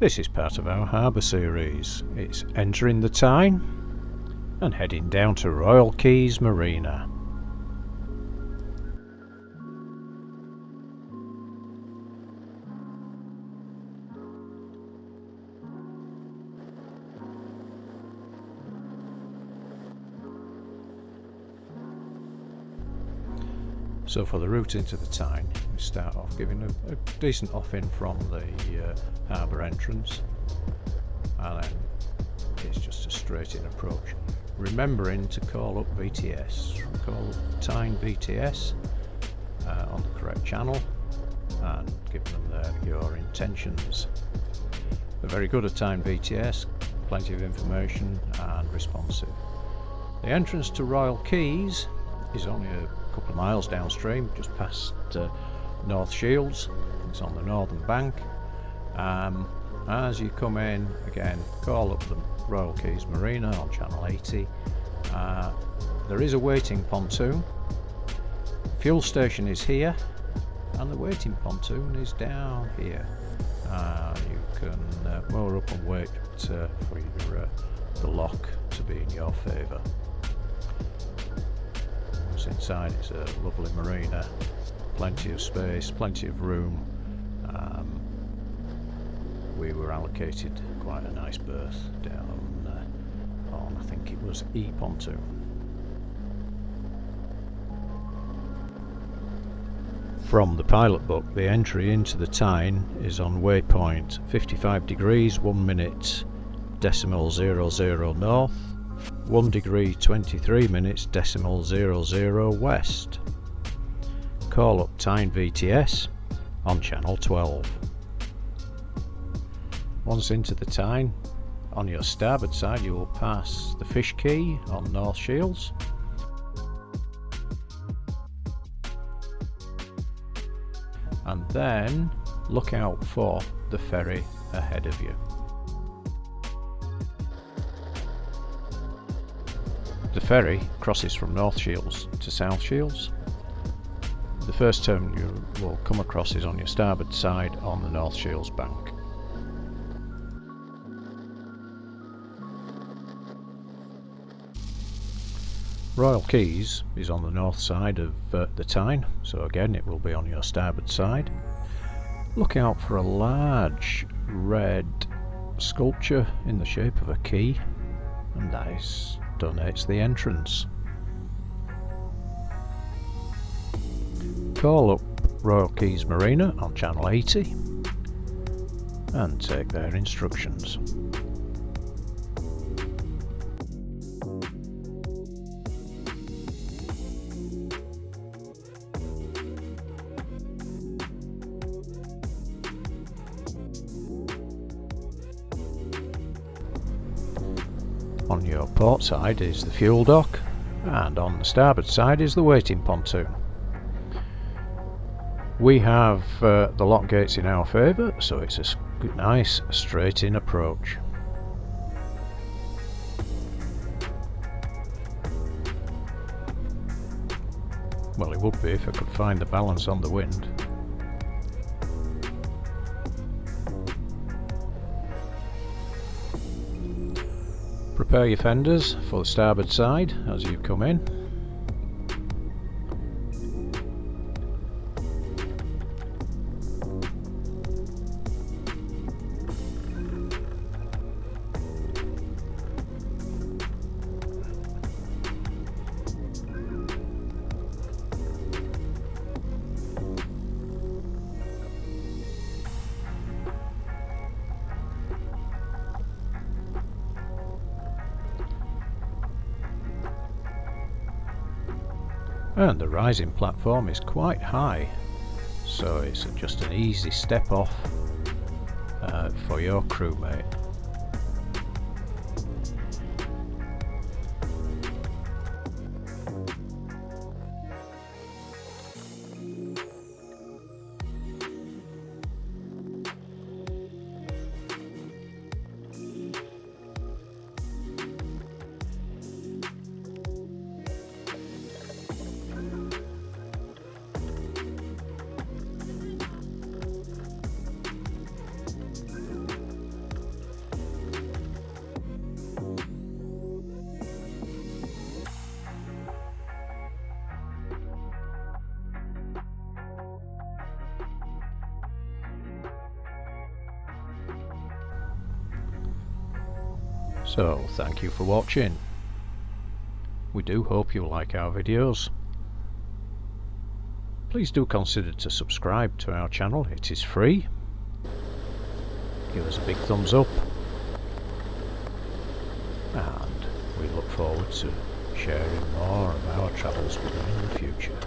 This is part of our Harbour series. It's entering the Tyne and heading down to Royal Quays Marina. So for the route into the Tyne, we start off giving a decent off-in from the harbour entrance, and then it's just a straight-in approach. Remembering to call up VTS, call up Tyne VTS on the correct channel and give them your intentions. They're very good at Tyne VTS, plenty of information and responsive. The entrance to Royal Quays is only a couple of miles downstream, just past North Shields. It's on the northern bank. As you come in, again, call up the Royal Quays Marina on channel 80. There is a waiting pontoon. The fuel station is here, and the waiting pontoon is down here. You can moor up and wait for the lock to be in your favour. Inside, it's a lovely marina, plenty of space, plenty of room. We were allocated quite a nice berth down on, I think it was E pontoon. From the pilot book, the entry into the Tyne is on waypoint 55 degrees 1 minute decimal 00 north, 1 degree 23 minutes decimal 00 west. Call up Tyne VTS on channel 12. Once into the Tyne, on your starboard side you will pass the fish quay on North Shields. And then look out for the ferry ahead of you. The ferry crosses from North Shields to South Shields. The first term you will come across is on your starboard side on the North Shields bank. Royal Quays is on the north side of the Tyne, so again it will be on your starboard side. Look out for a large red sculpture in the shape of a key, and that donates the entrance. Call up Royal Quays Marina on channel 80 and take their instructions. On your port side is the fuel dock, and on the starboard side is the waiting pontoon. We have the lock gates in our favour, so it's a nice straight in approach. Well, it would be if I could find the balance on the wind. Prepare your fenders for the starboard side as you come in. And the rising platform is quite high, so it's just an easy step off for your crewmate. So thank you for watching. We do hope you like our videos. Please do consider to subscribe to our channel, it is free. Give us a big thumbs up, and we look forward to sharing more of our travels with you in the future.